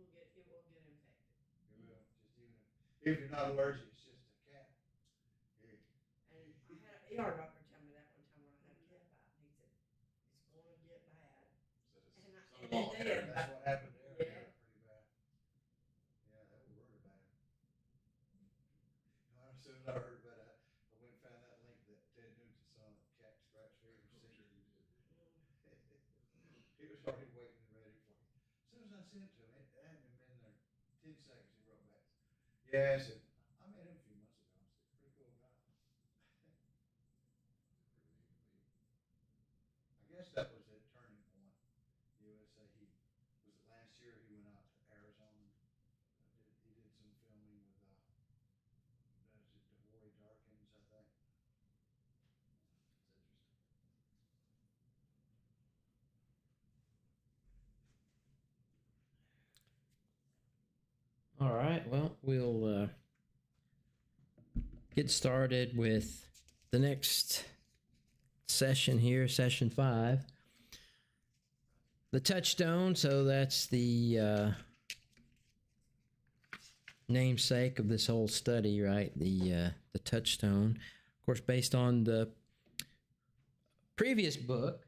It will. Just even if you're not allergic, it's just a cat. Yeah. That's what happened there. Yeah, pretty bad. Yeah, that was really bad. You know, as soon as I heard about it, I went and found that link that Ted Nugent song, Cat Scratch Fever Sick. He was already waiting and ready for you. As soon as I sent it to him, it hadn't even been there 10 seconds. He wrote back, "Yeah," I said, "I met him a few months ago." I said, "Pretty cool guy." I guess that was a turning point. USA. He was it last year. He went out to Arizona. He did some filming with is it Devory Darkins, I think. All right. Well, we'll get started with the next session here, session 5. The touchstone. So that's the namesake of this whole study, right? The touchstone, of course, based on the previous book.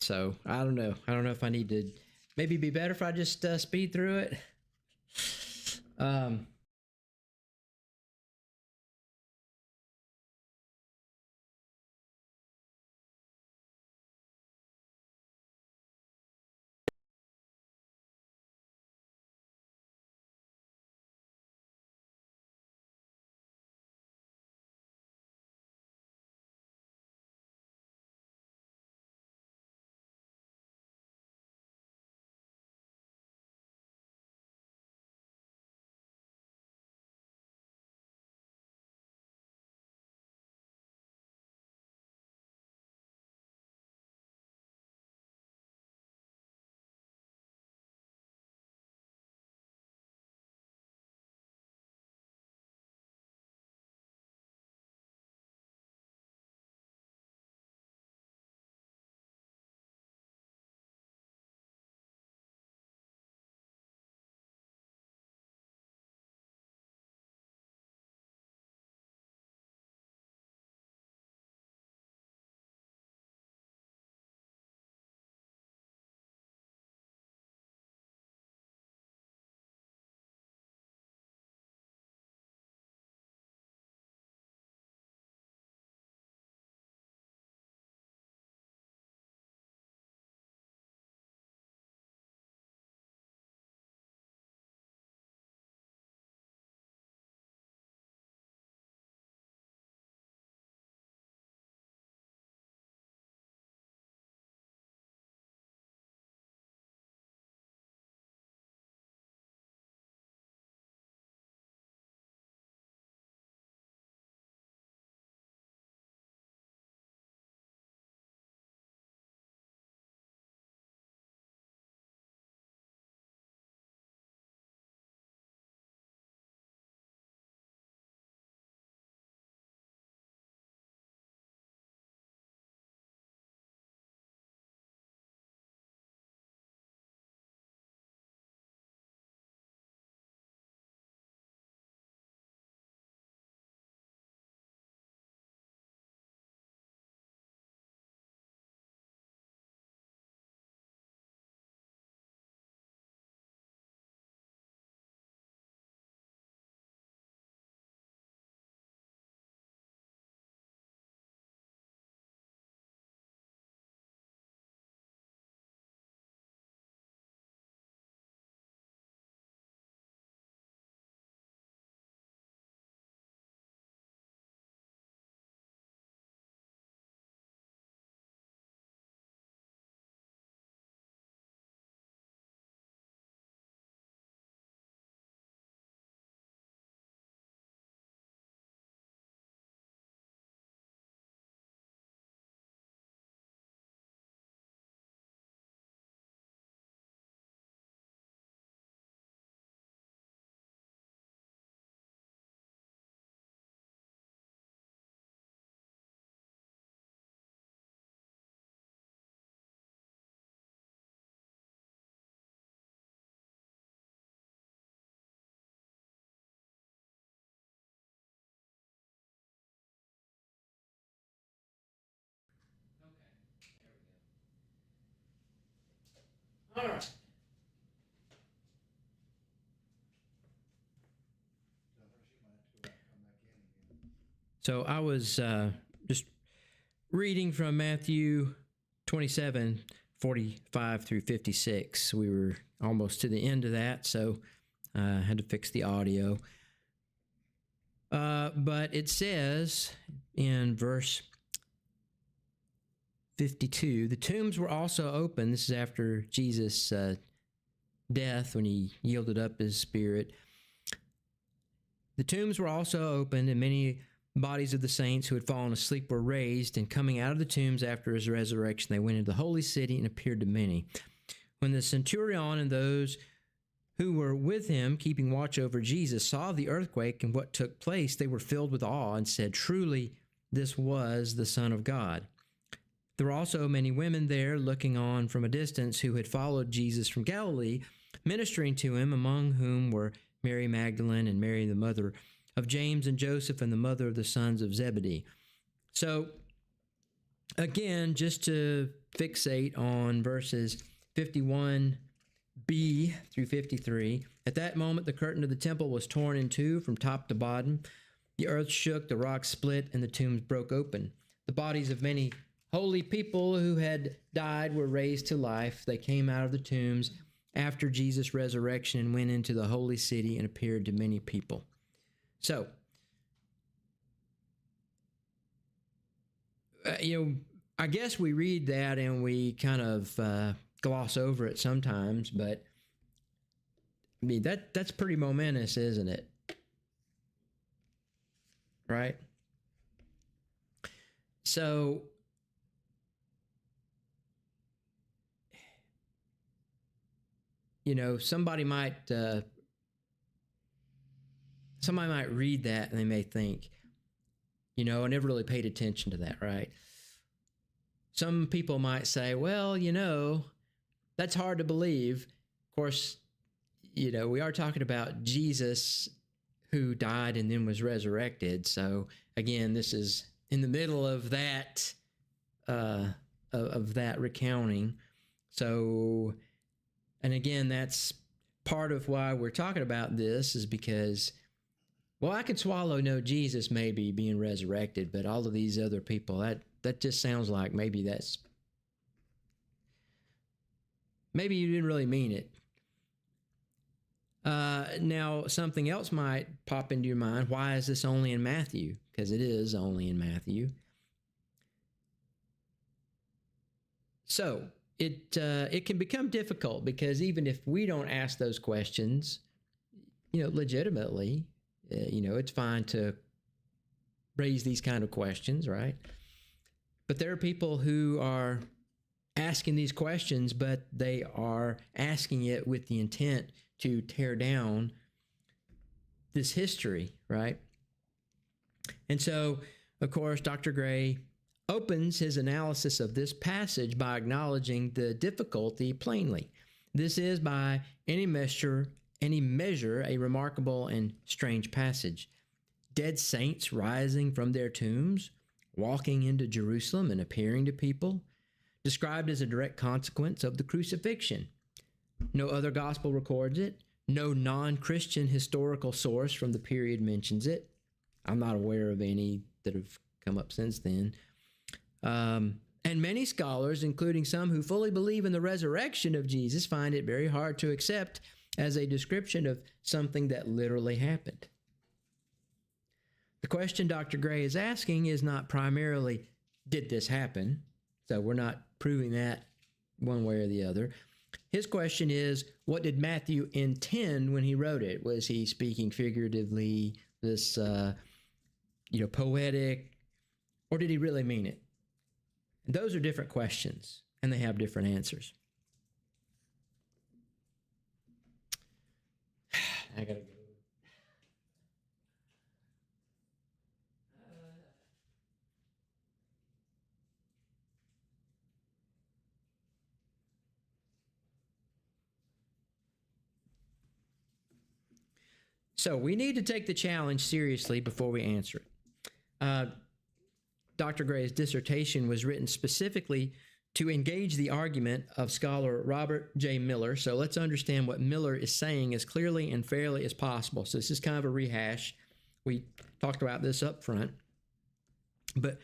So I don't know. I don't know if I need to. Maybe it'd be better if I just speed through it. Um, All right. So I was just reading from Matthew 27:45 through 56. We were almost to the end of that, so I had to fix the audio. But it says in verse 52, the tombs were also open. This is after Jesus' death, when he yielded up his spirit. The tombs were also opened, and many bodies of the saints who had fallen asleep were raised, and coming out of the tombs after his resurrection, they went into the holy city and appeared to many. When the centurion and those who were with him, keeping watch over Jesus, saw the earthquake and what took place, they were filled with awe and said, "Truly, this was the Son of God." There were also many women there looking on from a distance who had followed Jesus from Galilee, ministering to him, among whom were Mary Magdalene and Mary, the mother of James and Joseph, and the mother of the sons of Zebedee. So, again, just to fixate on verses 51b through 53, at that moment the curtain of the temple was torn in two from top to bottom. The earth shook, the rocks split, and the tombs broke open. The bodies of many holy people who had died were raised to life. They came out of the tombs after Jesus' resurrection and went into the holy city and appeared to many people. So, I guess we read that and we kind of gloss over it sometimes, but I mean, that's pretty momentous, isn't it? Right? So, somebody might read that and they may think, I never really paid attention to that, right? Some people might say, well, that's hard to believe. Of course, we are talking about Jesus who died and then was resurrected. So again, this is in the middle of that, of that recounting. So, and again, that's part of why we're talking about this, is because, well, I could swallow no Jesus maybe being resurrected, but all of these other people, that just sounds like maybe you didn't really mean it. Now, something else might pop into your mind. Why is this only in Matthew? Because it is only in Matthew. So, it can become difficult, because even if we don't ask those questions, legitimately, it's fine to raise these kind of questions, right? But there are people who are asking these questions, but they are asking it with the intent to tear down this history, right? And so, of course, Dr. Gray opens his analysis of this passage by acknowledging the difficulty plainly. This is, by any measure, a remarkable and strange passage. Dead saints rising from their tombs, walking into Jerusalem and appearing to people, described as a direct consequence of the crucifixion. No other gospel records it. No non-Christian historical source from the period mentions it. I'm not aware of any that have come up since then. And many scholars, including some who fully believe in the resurrection of Jesus, find it very hard to accept as a description of something that literally happened. The question Dr. Gray is asking is not primarily, did this happen? So we're not proving that one way or the other. His question is, what did Matthew intend when he wrote it? Was he speaking figuratively, this, poetic, or did he really mean it? And those are different questions, and they have different answers. I gotta go. So we need to take the challenge seriously before we answer it. Dr. Gray's dissertation was written specifically to engage the argument of scholar Robert J. Miller. So let's understand what Miller is saying as clearly and fairly as possible. So this is kind of a rehash. We talked about this up front. But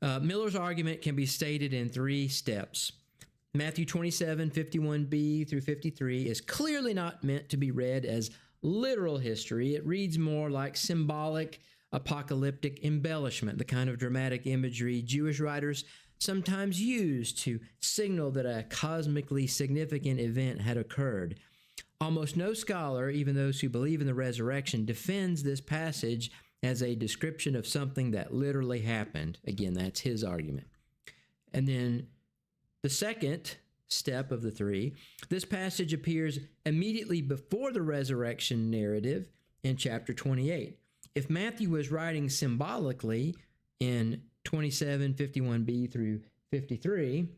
Miller's argument can be stated in 3 steps. Matthew 27, 51b through 53 is clearly not meant to be read as literal history. It reads more like symbolic, apocalyptic embellishment, the kind of dramatic imagery Jewish writers sometimes use to signal that a cosmically significant event had occurred. Almost no scholar, even those who believe in the resurrection, defends this passage as a description of something that literally happened. Again, that's his argument. And then the second step of the 3, this passage appears immediately before the resurrection narrative in chapter 28. If Matthew was writing symbolically in 27, 51b through 53,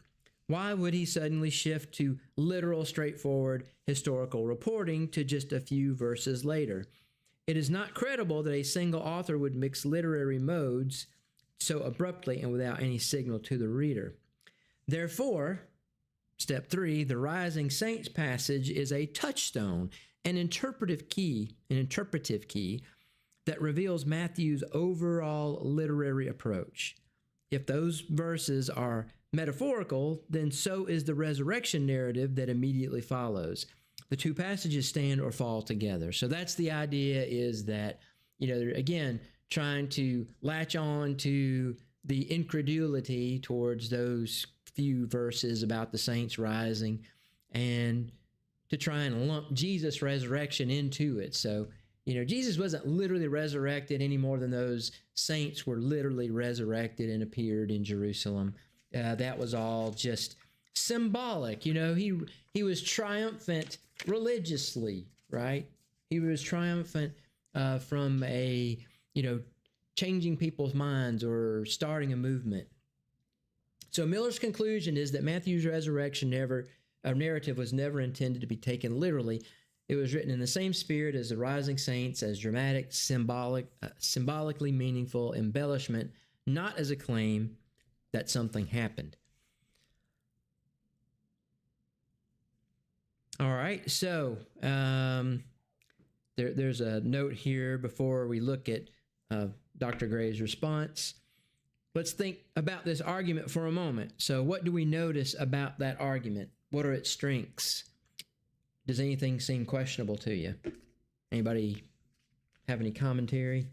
why would he suddenly shift to literal, straightforward historical reporting to just a few verses later? It is not credible that a single author would mix literary modes so abruptly and without any signal to the reader. Therefore, step 3, the Rising Saints passage is a touchstone, an interpretive key that reveals Matthew's overall literary approach. If those verses are metaphorical, then so is the resurrection narrative that immediately follows. The 2 passages stand or fall together. So that's the idea, is that, they're, again, trying to latch on to the incredulity towards those few verses about the saints rising and to try and lump Jesus' resurrection into it. So, Jesus wasn't literally resurrected any more than those saints were literally resurrected and appeared in Jerusalem. That was all just symbolic. He was triumphant religiously, right? He was triumphant from a, changing people's minds or starting a movement. So Miller's conclusion is that Matthew's resurrection narrative was never intended to be taken literally. It was written in the same spirit as the Rising Saints, as dramatic, symbolically meaningful embellishment, not as a claim that something happened. All right, so there's a note here before we look at Dr. Gray's response. Let's think about this argument for a moment. So what do we notice about that argument? What are its strengths? Does anything seem questionable to you? Anybody have any commentary?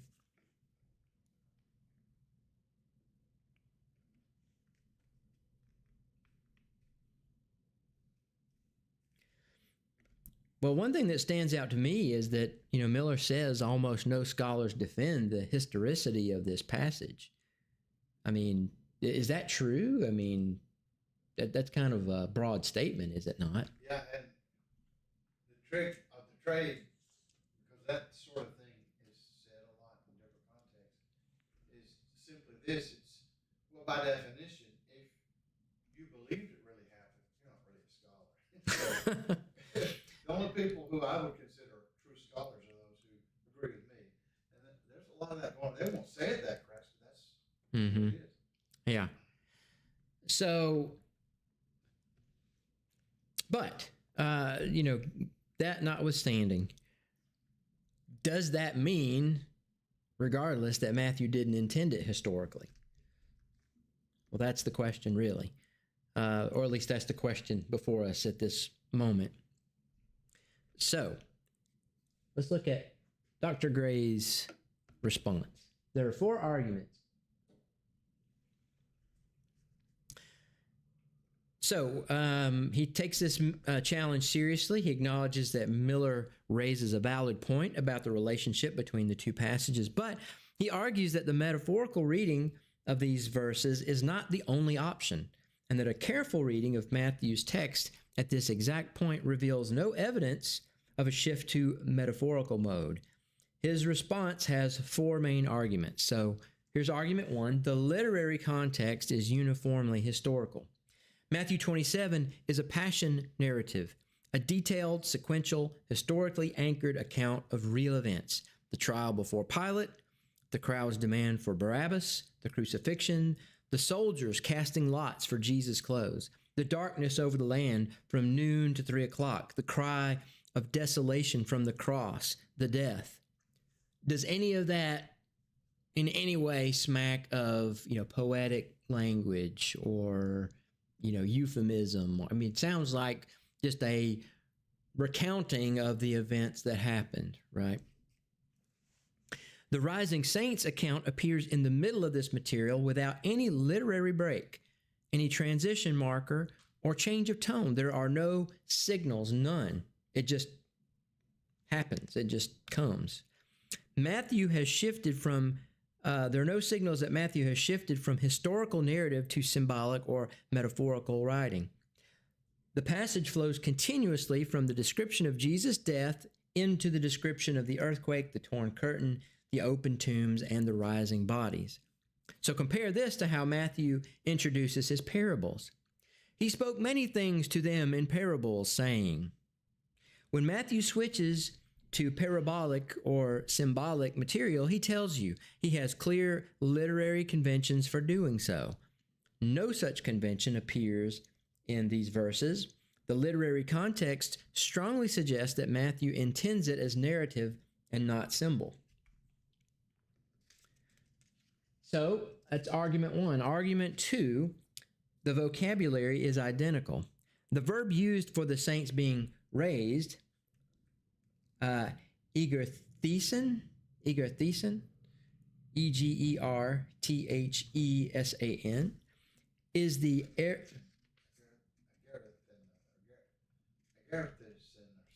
Well, one thing that stands out to me is that, Miller says almost no scholars defend the historicity of this passage. I mean, is that true? I mean, that's kind of a broad statement, is it not? Yeah, and the trick of the trade, because that sort of thing is said a lot in different contexts, is simply this. It's, well, by definition, if you believed it really happened, you're not really a scholar. The only people who I would consider true scholars are those who agree with me. And there's a lot of that going on. They won't say it that crass, but that's what it is. Yeah. So, but, that notwithstanding, does that mean, regardless, that Matthew didn't intend it historically? Well, that's the question, really. Or at least that's the question before us at this moment. So, let's look at Dr. Gray's response. There are 4 arguments. So, he takes this challenge seriously. He acknowledges that Miller raises a valid point about the relationship between the 2 passages, but he argues that the metaphorical reading of these verses is not the only option, and that a careful reading of Matthew's text at this exact point reveals no evidence of a shift to metaphorical mode. His response has 4 main arguments. So here's argument 1. The literary context is uniformly historical. Matthew 27 is a passion narrative, a detailed, sequential, historically anchored account of real events: the trial before Pilate, the crowd's demand for Barabbas, the crucifixion, the soldiers casting lots for Jesus' clothes, the darkness over the land from noon to 3 o'clock, the cry of desolation from the cross, the death. Does any of that in any way smack of, poetic language or, euphemism? I mean, it sounds like just a recounting of the events that happened, right? The Rising Saints account appears in the middle of this material without any literary break, any transition marker, or change of tone. There are no signals, none. It just happens. It just comes. Matthew has shifted from, there are no signals that Matthew has shifted from historical narrative to symbolic or metaphorical writing. The passage flows continuously from the description of Jesus' death into the description of the earthquake, the torn curtain, the open tombs, and the rising bodies. So compare this to how Matthew introduces his parables. He spoke many things to them in parables, saying. When Matthew switches to parabolic or symbolic material, he tells you he has clear literary conventions for doing so. No such convention appears in these verses. The literary context strongly suggests that Matthew intends it as narrative and not symbol. So that's argument one. Argument two, the vocabulary is identical. The verb used for the saints being raised, egerthesin, Egerthesan, is the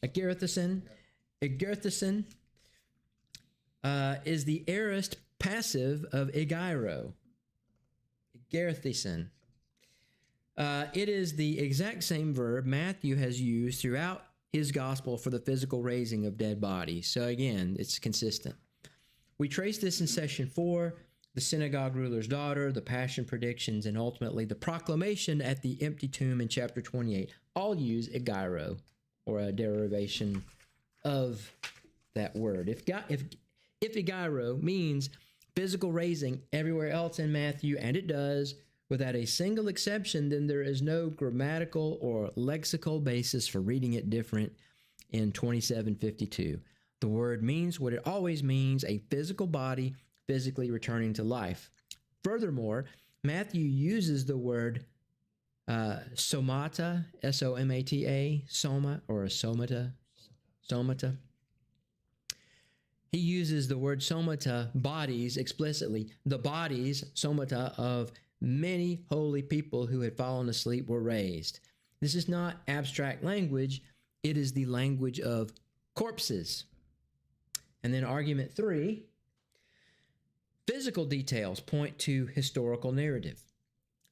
Egerthesin is the aorist passive of egeiro. Egerthesin. It is the exact same verb Matthew has used throughout his gospel for the physical raising of dead bodies. So again, it's consistent. We trace this in session 4, the synagogue ruler's daughter, the passion predictions, and ultimately the proclamation at the empty tomb in chapter 28. All use egeiro, or a derivation of that word. If egeiro means physical raising everywhere else in Matthew, and it does, without a single exception, then there is no grammatical or lexical basis for reading it different in 2752. The word means what it always means, a physical body physically returning to life. Furthermore, Matthew uses the word somata, S-O-M-A-T-A, soma, or a somata. He uses the word somata, bodies, explicitly. The bodies, somata, of many holy people who had fallen asleep were raised. This is not abstract language. It is the language of corpses. And then argument 3, physical details point to historical narrative.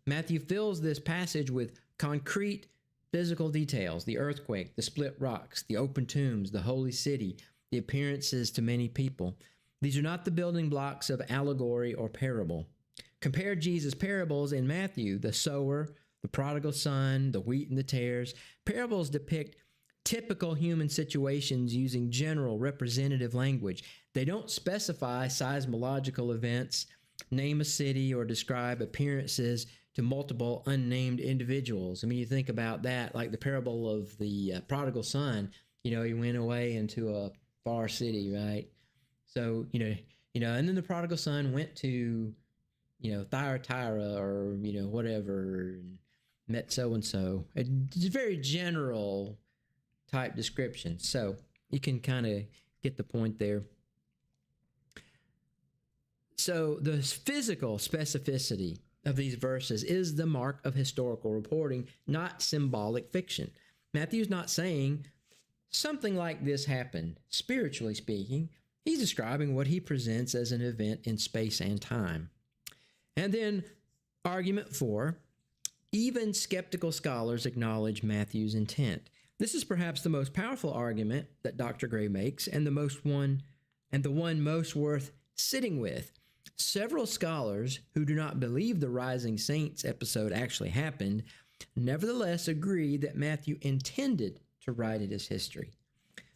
Matthew fills this passage with concrete physical details: the earthquake, the split rocks, the open tombs, the holy city, the appearances to many people. These are not the building blocks of allegory or parable. Compare Jesus' parables in Matthew, the sower, the prodigal son, the wheat and the tares. Parables depict typical human situations using general representative language. They don't specify seismological events, name a city, or describe appearances to multiple unnamed individuals. I mean, you think about that, like the parable of the prodigal son. He went away into a far city, right? So, and then the prodigal son went to, Thyatira or, whatever, and met so-and-so. It's a very general type description. So you can kind of get the point there. So the physical specificity of these verses is the mark of historical reporting, not symbolic fiction. Matthew's not saying something like this happened. Spiritually speaking, he's describing what he presents as an event in space and time. And then argument 4, even skeptical scholars acknowledge Matthew's intent. This is perhaps the most powerful argument that Dr. Gray makes, and the one most worth sitting with. Several scholars who do not believe the Rising Saints episode actually happened, nevertheless agree that Matthew intended to write it as history.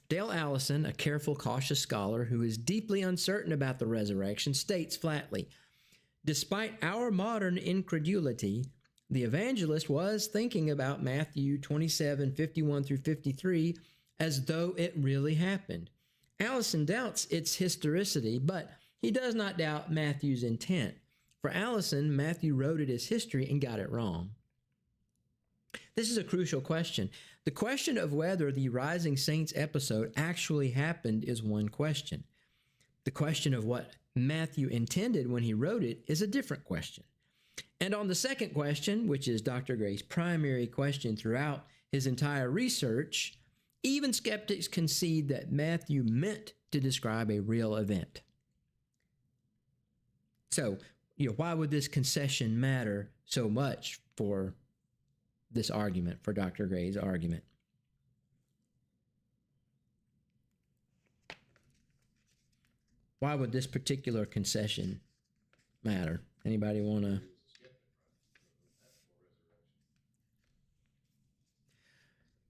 Dale Allison, a careful, cautious scholar who is deeply uncertain about the resurrection, states flatly, Despite our modern incredulity, the evangelist was thinking about Matthew 27:51 through 53 as though it really happened. Allison doubts its historicity, but he does not doubt Matthew's intent. For Allison, Matthew wrote it as history and got it wrong. This is a crucial question. The question of whether the Rising Saints episode actually happened is one question. The question of what Matthew intended when he wrote it is a different question. And on the second question, which is Dr. Gray's primary question throughout his entire research, even skeptics concede that Matthew meant to describe a real event. So, why would this concession matter so much for this argument, for Dr. Gray's argument? Why would this particular concession matter? Anybody want to?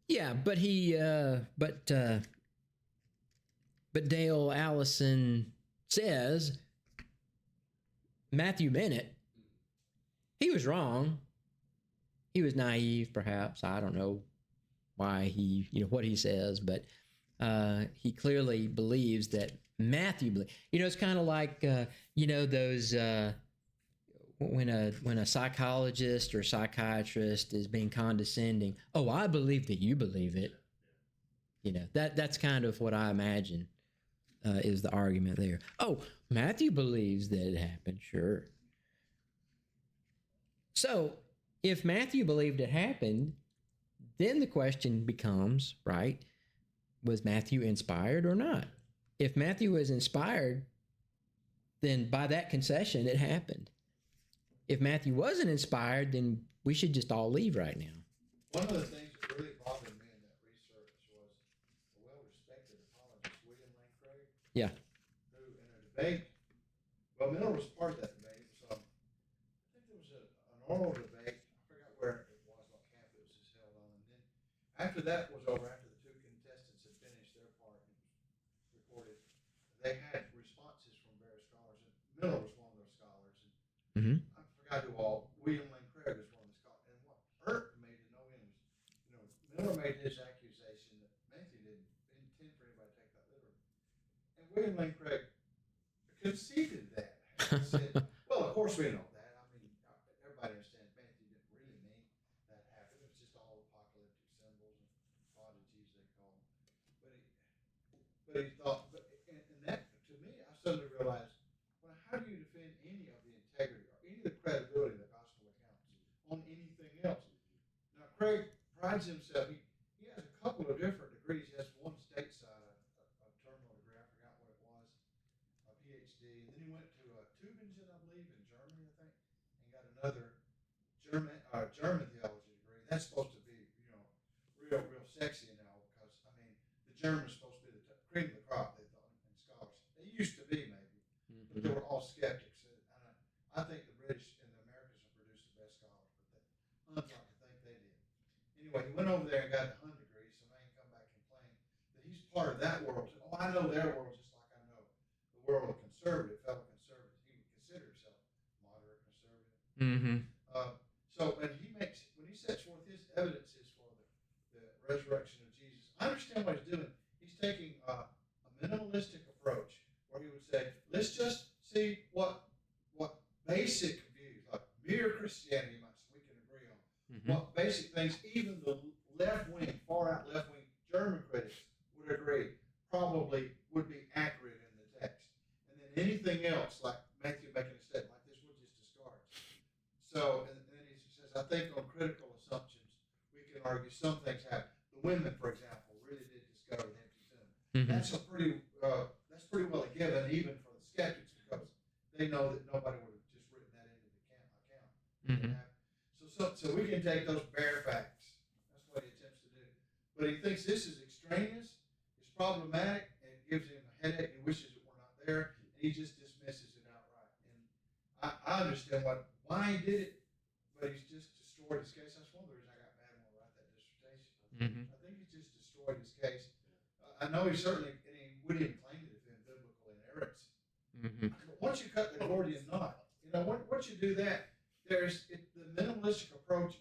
Yeah, but Dale Allison says Matthew meant it. He was wrong. He was naive, perhaps. I don't know why what he says, but he clearly believes that Matthew. It's kind of like those when a psychologist or psychiatrist is being condescending. Oh, I believe that you believe it. That's kind of what I imagine is the argument there. Oh, Matthew believes that it happened. Sure. So if Matthew believed it happened, then the question becomes, right, was Matthew inspired or not? If Matthew was inspired, then by that concession, it happened. If Matthew wasn't inspired, then we should just all leave right now. One of the things that really bothered me in that research was a well-respected apologist, William Lane Craig. Yeah. Who, in a debate, well, Miller was part of that debate. It was, I think there was an oral debate. I forgot where it was, what camp it was held on. And then after that was over, after the two contestants had finished their part and it was recorded, they had responses from various scholars. And Miller was one of those scholars. And I forgot who all. William Lane Craig was one of the scholars. And what hurt me to no end was, Miller made his accusation that Matthew didn't intend for anybody to take that literally. And William Lane Craig conceded that. He said, well, of course we know that. I mean, everybody understands Matthew didn't really mean that happened. It was just all apocalyptic symbols and prodigies, they call them. But he thought, and that, to me, I suddenly realized, well, how do you defend any of the integrity or any of the credibility of the gospel accounts on anything else? Now, Craig prides himself. He has a couple of different degrees. He has one stateside, a terminal degree. I forgot what it was, a PhD. And then he went to Tübingen, I believe, in Germany, I think, and got another German theology degree. That's supposed to be, real sexy now because, the Germans are supposed to be the cream of the crop, they thought, in scholarship. They used to be, maybe, but they were all skeptics. And I think the British and the Americans have produced the best scholars, but I'd like to think they did. Anyway, he went over there and got the Hun degree, so now he can come back and claim that he's part of that world. Oh, I know their world just like I know the world of fellow conservatives. He would consider himself moderate conservative. Mm-hmm. So when he sets forth his evidences for the resurrection of Jesus, I understand what he's doing. He's taking a minimalistic approach where he would say, let's just see what basic views, like mere Christianity, we can agree on. What basic things even the left-wing, far-out left-wing German critics would agree probably would be accurate in the text. And then anything else, like Matthew making a statement like this, we'll just discard. So, and then he says, I think on critical assumptions, we can argue some things happen. The women, for example, really did discover the empty tomb. That's pretty well a given, even for the skeptics, because they know that nobody would have just written that into the account. So we can take those bare facts. That's what he attempts to do. But he thinks this is extraneous, it's problematic, and it gives him a headache. He wishes it were not there, and he just dismisses it outright. And I understand why he did it, but he's just destroyed his case. That's one of the reasons I got mad when I wrote that dissertation. I think he's just destroyed his case. I know he certainly, and he wouldn't even claim to defend biblical inerrancy. But once you cut the Gordian knot, once you do that, the minimalistic approach.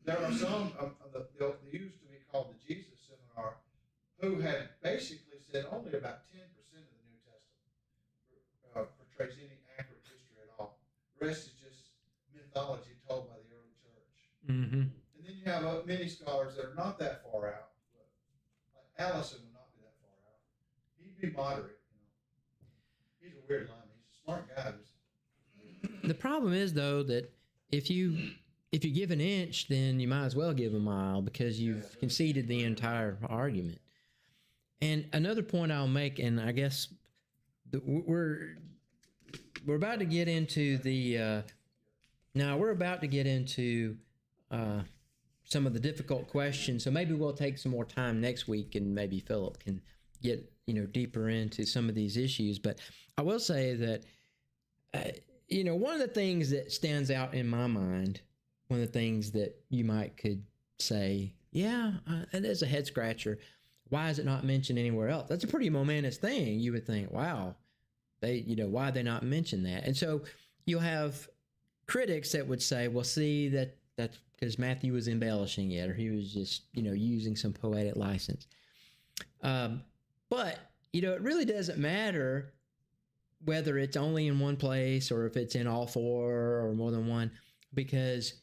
There are some they used to be called the Jesus Seminar, who had basically said only about 10% of the New Testament portrays any accurate history at all. The rest is just mythology told by the early church. Mm-hmm. And then you have many scholars that are not that far out. But like Allison would not be that far out. He'd be moderate. He's a weird line. He's a smart guy. The problem is, though, that if you give an inch, then you might as well give a mile, because you've conceded the entire argument. And another point I'll make, and I guess we're about to get into some of the difficult questions. So maybe we'll take some more time next week, and maybe Philip can get deeper into some of these issues. But I will say that one of the things that stands out in my mind, one of the things that you could say, it is a head scratcher. Why is it not mentioned anywhere else? That's a pretty momentous thing. You would think, wow, why they not mention that? And so you'll have critics that would say, well, see, that's because Matthew was embellishing it, or he was just, using some poetic license. But, it really doesn't matter whether it's only in one place or if it's in all four or more than one, because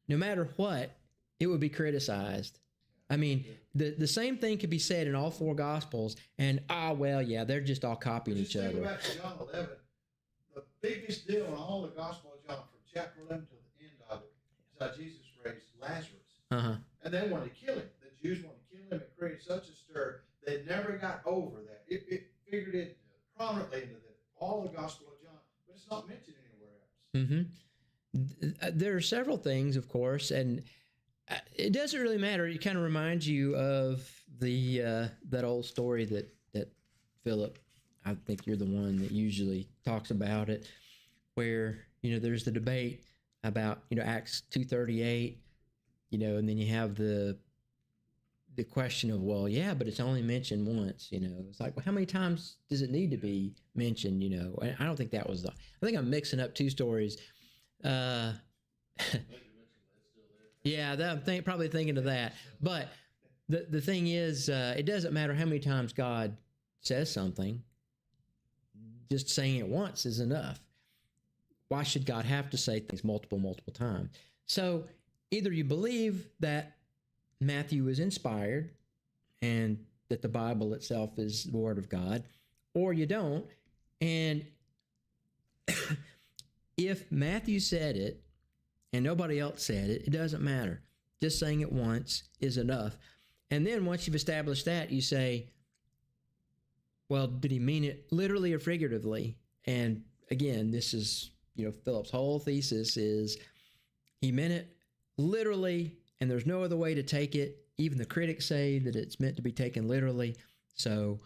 no matter what, it would be criticized. I mean, the same thing could be said in all four Gospels, and they're just all copying each other. Think about John 11. The biggest deal in all the Gospel of John, from chapter 11 to the end of it, is how Jesus raised Lazarus. Uh-huh. And they wanted to kill him. The Jews wanted to kill him. It created such a stir. They never got over that. It figured it prominently into all the Gospel of John, but it's not mentioned anywhere else. Mm-hmm. There are several things, of course, and it doesn't really matter. It kind of reminds you of that old story that Philip, I think you're the one that usually talks about it, where there's the debate about Acts 2:38, and then you have the question of, well, yeah, but it's only mentioned once. It's like, well, how many times does it need to be mentioned? And I don't think that was I think I'm mixing up two stories. Yeah, I'm probably thinking of that. But the thing is, it doesn't matter how many times God says something. Just saying it once is enough. Why should God have to say things multiple times? So either you believe that Matthew is inspired and that the Bible itself is the Word of God, or you don't. And if Matthew said it and nobody else said it, it doesn't matter. Just saying it once is enough. And then once you've established that, you say, well, did he mean it literally or figuratively? And again, this is, Philip's whole thesis is he meant it literally, and there's no other way to take it. Even the critics say that it's meant to be taken literally. So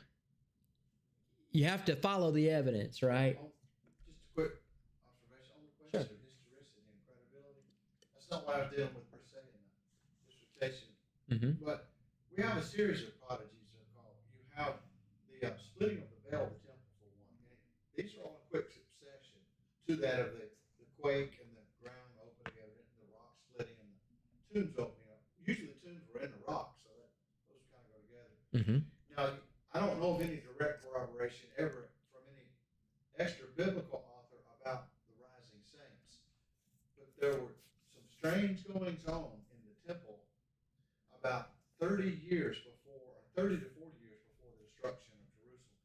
you have to follow the evidence, right? Just a quick observation on the question of historicity and credibility. That's not what I was dealing with per se in the dissertation. Mm-hmm. But we have a series of prodigies they're called. You have the splitting of the veil of the temple, for one. And these are all in quick succession to that of the quake and the ground opening of it, and the rock splitting and the tombs opening up. Usually the tombs were in the rock, so those kind of go together. Mm-hmm. Now, I don't know of any direct corroboration ever from any extra biblical author about the rising saints, but there were some strange goings on in the temple about 30 years before, or 30 to 40 years before the destruction of Jerusalem,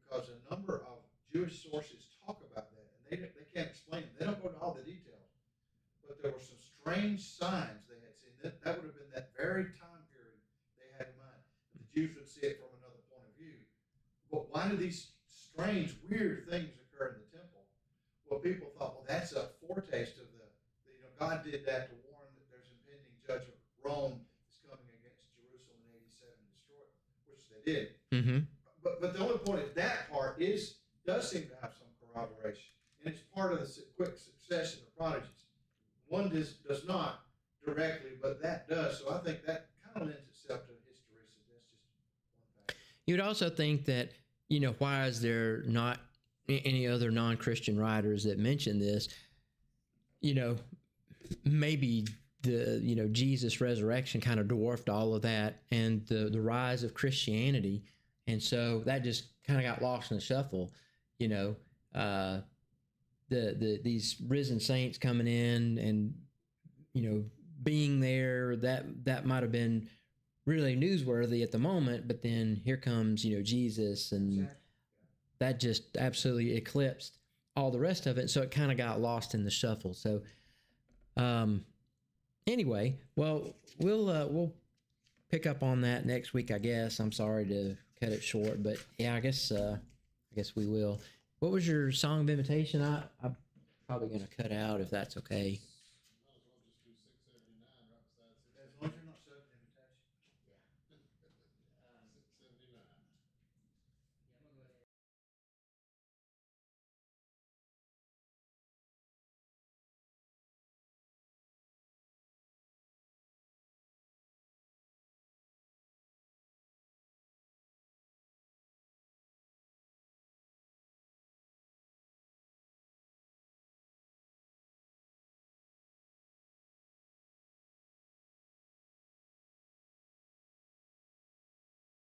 because a number of Jewish sources talk about that, and they can't explain it. They don't go into all the details, but there were some strange signs they had seen. That would have been that very time period they had in mind. The Jews would see it from another point of view. But why do these strange, weird things occur in the temple? Well, people thought, well, that's a foretaste of God did that to warn that there's impending judgment. Rome is coming against Jerusalem in 87 to destroy it, which they did. Mm-hmm. But the only point is that part does seem to have some corroboration, and it's part of the quick succession of prodigies. One does not directly, but that does. So I think that kind of lends itself to historicity. That's just one thing. You would also think that, why is there not any other non-Christian writers that mention this, maybe the Jesus resurrection kind of dwarfed all of that and the rise of Christianity, and so that just kind of got lost in the shuffle. These risen saints coming in and being there, that might have been really newsworthy at the moment, but then here comes Jesus, and that just absolutely eclipsed all the rest of it, so it kind of got lost in the shuffle. So anyway, well, we'll pick up on that next week, I guess. I'm sorry to cut it short, but yeah, I guess we will. What was your song of invitation? I'm probably going to cut out if that's okay.